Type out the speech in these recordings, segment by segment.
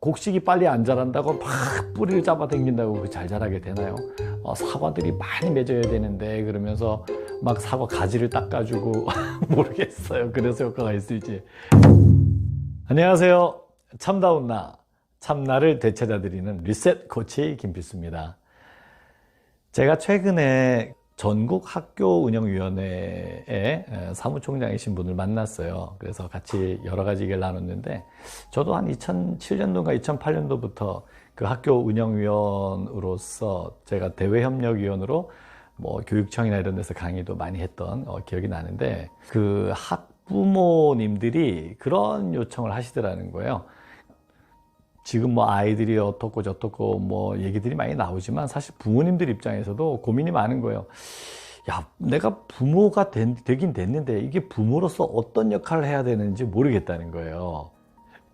곡식이 빨리 안 자란다고 막 뿌리를 잡아당긴다고 잘 자라게 되나요? 사과들이 많이 맺어야 되는데 그러면서 막 사과 가지를 닦아주고 모르겠어요. 그래서 효과가 있을지. 안녕하세요. 참다운 나, 참나를 되찾아드리는 리셋 코치 김필수입니다. 제가 최근에 전국학교운영위원회의 사무총장이신 분을 만났어요. 그래서 같이 여러 가지 얘기를 나눴는데, 저도 한 2007년도인가 2008년도부터 그 학교 운영위원으로서 제가 대외협력위원으로 뭐 교육청이나 이런 데서 강의도 많이 했던 기억이 나는데, 그 학부모님들이 그런 요청을 하시더라는 거예요. 지금 뭐 아이들이 어떻고 저떻고 뭐 얘기들이 많이 나오지만 사실 부모님들 입장에서도 고민이 많은 거예요. 야, 내가 부모가 되긴 됐는데 이게 부모로서 어떤 역할을 해야 되는지 모르겠다는 거예요.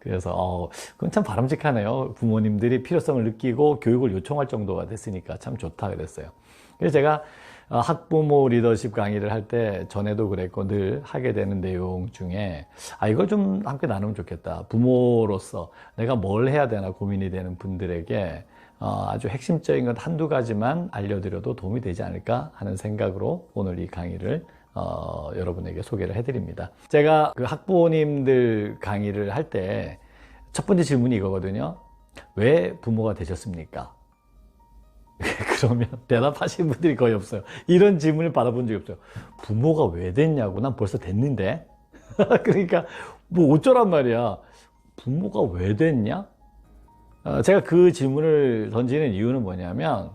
그래서 그건 참 바람직하네요. 부모님들이 필요성을 느끼고 교육을 요청할 정도가 됐으니까 참 좋다 그랬어요. 그래서 제가 학부모 리더십 강의를 할 때 전에도 그랬고 늘 하게 되는 내용 중에 이걸 좀 함께 나누면 좋겠다. 부모로서 내가 뭘 해야 되나 고민이 되는 분들에게 아주 핵심적인 것 한두 가지만 알려드려도 도움이 되지 않을까 하는 생각으로 오늘 이 강의를 여러분에게 소개를 해드립니다. 제가 그 학부모님들 강의를 할 때 첫 번째 질문이 이거거든요. 왜 부모가 되셨습니까? 그러면 대답하시는 분들이 거의 없어요. 이런 질문을 받아본 적이 없어요. 부모가 왜 됐냐고? 난 벌써 됐는데. 그러니까 뭐 어쩌란 말이야. 부모가 왜 됐냐? 제가 그 질문을 던지는 이유는 뭐냐면,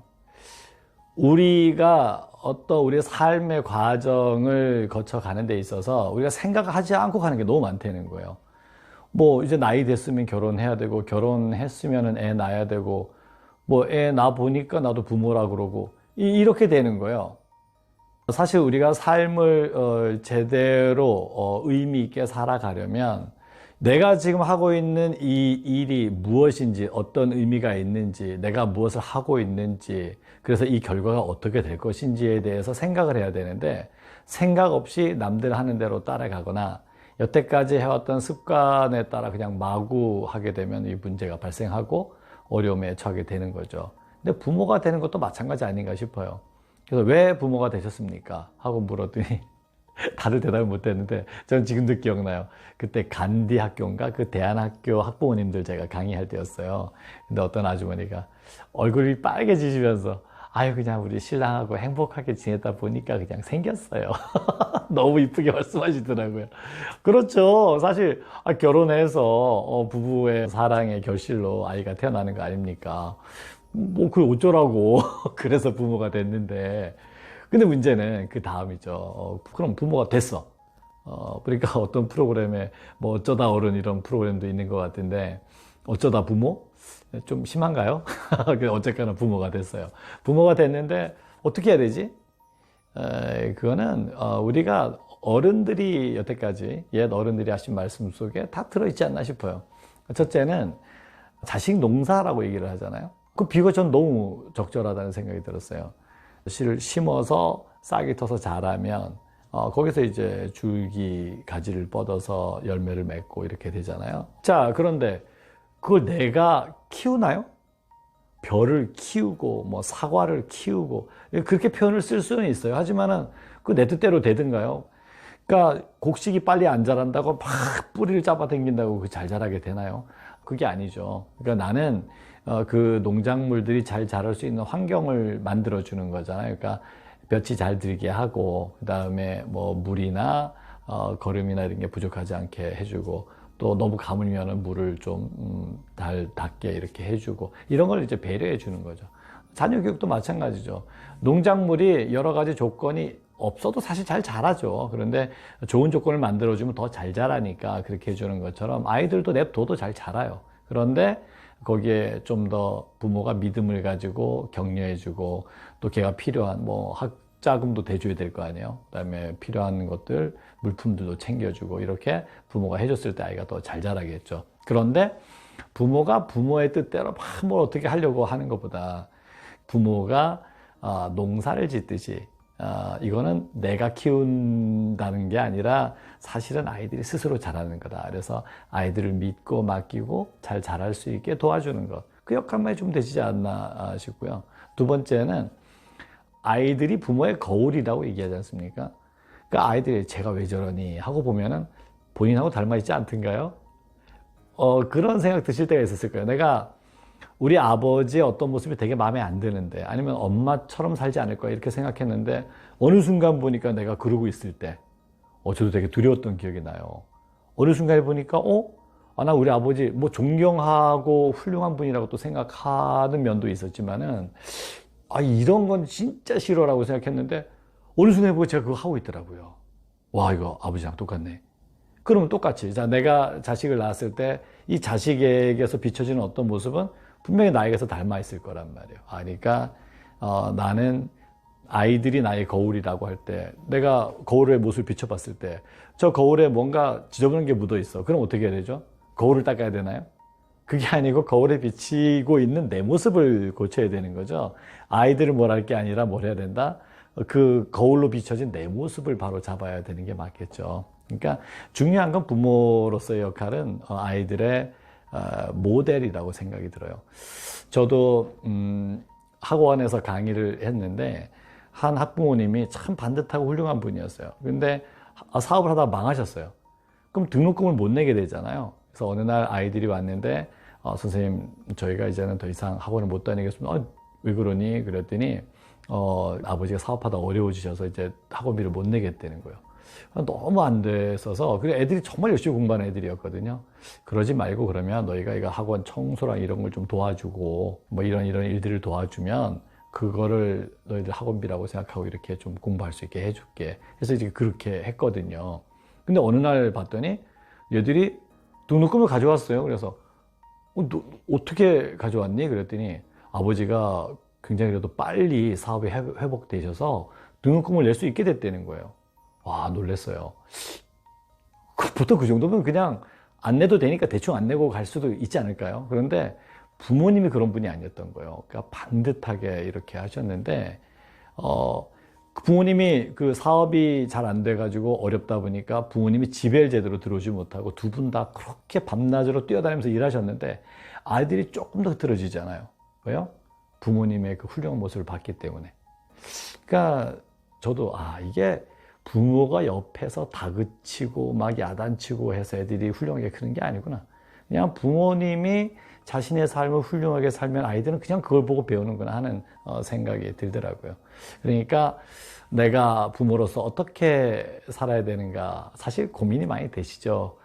우리가 우리의 삶의 과정을 거쳐가는 데 있어서 우리가 생각하지 않고 가는 게 너무 많다는 거예요. 뭐 이제 나이 됐으면 결혼해야 되고, 결혼했으면 애 낳아야 되고, 뭐 애 낳아 보니까 나도 부모라 그러고 이렇게 되는 거예요. 사실 우리가 삶을 제대로 의미 있게 살아가려면 내가 지금 하고 있는 이 일이 무엇인지, 어떤 의미가 있는지, 내가 무엇을 하고 있는지, 그래서 이 결과가 어떻게 될 것인지에 대해서 생각을 해야 되는데, 생각 없이 남들 하는 대로 따라가거나 여태까지 해왔던 습관에 따라 그냥 마구 하게 되면 이 문제가 발생하고 어려움에 처하게 되는 거죠. 근데 부모가 되는 것도 마찬가지 아닌가 싶어요. 그래서 왜 부모가 되셨습니까? 하고 물었더니 다들 대답을 못 했는데, 저는 지금도 기억나요. 그때 간디 학교인가 그 대안학교 학부모님들 제가 강의할 때였어요. 근데 어떤 아주머니가 얼굴이 빨개지시면서 그냥 우리 신랑하고 행복하게 지내다 보니까 그냥 생겼어요. 너무 이쁘게 말씀하시더라고요. 그렇죠. 사실 결혼해서 부부의 사랑의 결실로 아이가 태어나는 거 아닙니까? 뭐 그걸 어쩌라고. 그래서 부모가 됐는데, 근데 문제는 그 다음이죠. 그럼 부모가 됐어. 그러니까 어떤 프로그램에 뭐 어쩌다 어른 이런 프로그램도 있는 것 같은데, 어쩌다 부모? 좀 심한가요? 어쨌거나 부모가 됐어요. 부모가 됐는데 어떻게 해야 되지? 그거는 우리가 어른들이 여태까지 옛 어른들이 하신 말씀 속에 다 들어있지 않나 싶어요. 첫째는 자식 농사라고 얘기를 하잖아요. 그 비유가 전 너무 적절하다는 생각이 들었어요. 씨를 심어서 싹이 터서 자라면 거기서 이제 줄기 가지를 뻗어서 열매를 맺고 이렇게 되잖아요. 자, 그런데 그걸 내가 키우나요? 벼를 키우고 뭐 사과를 키우고 그렇게 표현을 쓸 수는 있어요. 하지만은 그 내 뜻대로 되든가요? 그러니까 곡식이 빨리 안 자란다고 막 뿌리를 잡아당긴다고 그 잘 자라게 되나요? 그게 아니죠. 그러니까 나는 그 농작물들이 잘 자랄 수 있는 환경을 만들어 주는 거잖아요. 그러니까 볕이 잘 들게 하고, 그 다음에 뭐 물이나 거름이나 이런 게 부족하지 않게 해주고, 또 너무 가물면은 물을 좀 덜 닿게 이렇게 해주고, 이런 걸 이제 배려해 주는 거죠. 자녀 교육도 마찬가지죠. 농작물이 여러 가지 조건이 없어도 사실 잘 자라죠. 그런데 좋은 조건을 만들어주면 더 잘 자라니까 그렇게 해주는 것처럼 아이들도 냅둬도 잘 자라요. 그런데 거기에 좀 더 부모가 믿음을 가지고 격려해주고, 또 걔가 필요한 뭐 학자금도 대줘야 될 거 아니에요. 그다음에 필요한 것들, 물품들도 챙겨주고, 이렇게 부모가 해줬을 때 아이가 더 잘 자라겠죠. 그런데 부모가 부모의 뜻대로 막 뭘 어떻게 하려고 하는 것보다 부모가 농사를 짓듯이 이거는 내가 키운다는 게 아니라 사실은 아이들이 스스로 자라는 거다. 그래서 아이들을 믿고 맡기고 잘 자랄 수 있게 도와주는 것. 그 역할만 해주면 되지 않나 싶고요. 두 번째는 아이들이 부모의 거울이라고 얘기하지 않습니까? 그러니까 아이들이 제가 왜 저러니 하고 보면은 본인하고 닮아있지 않던가요? 그런 생각 드실 때가 있었을 거예요. 내가 우리 아버지의 어떤 모습이 되게 마음에 안 드는데 아니면 엄마처럼 살지 않을 거야 이렇게 생각했는데 어느 순간 보니까 내가 그러고 있을 때 저도 되게 두려웠던 기억이 나요. 어느 순간에 보니까 나 우리 아버지 뭐 존경하고 훌륭한 분이라고 또 생각하는 면도 있었지만은 이런 건 진짜 싫어라고 생각했는데 어느 순간에 보고 제가 그거 하고 있더라고요. 와, 이거 아버지랑 똑같네. 그러면 똑같이 내가 자식을 낳았을 때 이 자식에게서 비춰지는 어떤 모습은 분명히 나에게서 닮아 있을 거란 말이에요. 그러니까 나는 아이들이 나의 거울이라고 할 때 내가 거울의 모습을 비춰봤을 때 저 거울에 뭔가 지저분한 게 묻어 있어. 그럼 어떻게 해야 되죠? 거울을 닦아야 되나요? 그게 아니고 거울에 비치고 있는 내 모습을 고쳐야 되는 거죠. 아이들을 뭘 할 게 아니라 뭘 해야 된다? 그 거울로 비춰진 내 모습을 바로 잡아야 되는 게 맞겠죠. 그러니까 중요한 건 부모로서의 역할은 아이들의 모델이라고 생각이 들어요. 저도 학원에서 강의를 했는데 한 학부모님이 참 반듯하고 훌륭한 분이었어요. 근데 사업을 하다가 망하셨어요. 그럼 등록금을 못 내게 되잖아요. 그래서 어느 날 아이들이 왔는데 선생님 저희가 이제는 더 이상 학원을 못 다니겠습니다. 왜 그러니? 그랬더니 아버지가 사업하다 어려워지셔서 이제 학원비를 못 내겠다는 거예요. 너무 안 됐어서 그리고 애들이 정말 열심히 공부하는 애들이었거든요. 그러지 말고 그러면 너희가 이거 학원 청소랑 이런 걸 좀 도와주고 뭐 이런 일들을 도와주면 그거를 너희들 학원비라고 생각하고 이렇게 좀 공부할 수 있게 해줄게. 그래서 이제 그렇게 했거든요. 근데 어느 날 봤더니 얘들이 등록금을 가져왔어요. 그래서 너 어떻게 가져왔니? 그랬더니 아버지가 굉장히 그래도 빨리 사업이 회복되셔서 등록금을 낼 수 있게 됐다는 거예요. 와, 놀랐어요. 보통 그 정도면 그냥 안 내도 되니까 대충 안 내고 갈 수도 있지 않을까요? 그런데 부모님이 그런 분이 아니었던 거예요. 그러니까 반듯하게 이렇게 하셨는데, 부모님이 그 사업이 잘 안 돼가지고 어렵다 보니까 부모님이 집에 제대로 들어오지 못하고 두 분 다 그렇게 밤낮으로 뛰어다니면서 일하셨는데 아이들이 조금 더 흐트러지잖아요. 왜요? 부모님의 그 훌륭한 모습을 봤기 때문에. 그러니까 저도 이게 부모가 옆에서 다그치고 막 야단치고 해서 애들이 훌륭하게 크는 게 아니구나. 그냥 부모님이 자신의 삶을 훌륭하게 살면 아이들은 그냥 그걸 보고 배우는구나 하는 생각이 들더라고요. 그러니까 내가 부모로서 어떻게 살아야 되는가 사실 고민이 많이 되시죠.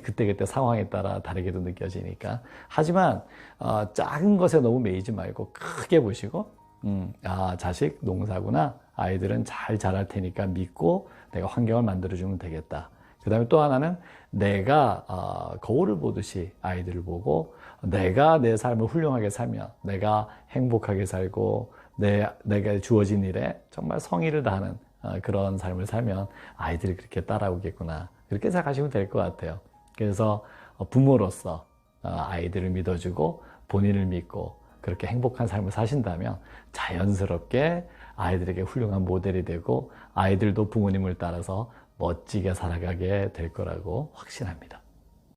그때그때 상황에 따라 다르게도 느껴지니까. 하지만 작은 것에 너무 매이지 말고 크게 보시고 자식 농사구나. 아이들은 잘 자랄 테니까 믿고 내가 환경을 만들어주면 되겠다. 그 다음에 또 하나는 내가 거울을 보듯이 아이들을 보고 내가 내 삶을 훌륭하게 살면 내가 행복하게 살고 내가 주어진 일에 정말 성의를 다하는 그런 삶을 살면 아이들이 그렇게 따라오겠구나. 그렇게 생각하시면 될 것 같아요. 그래서 부모로서 아이들을 믿어주고 본인을 믿고 그렇게 행복한 삶을 사신다면 자연스럽게 아이들에게 훌륭한 모델이 되고 아이들도 부모님을 따라서 멋지게 살아가게 될 거라고 확신합니다.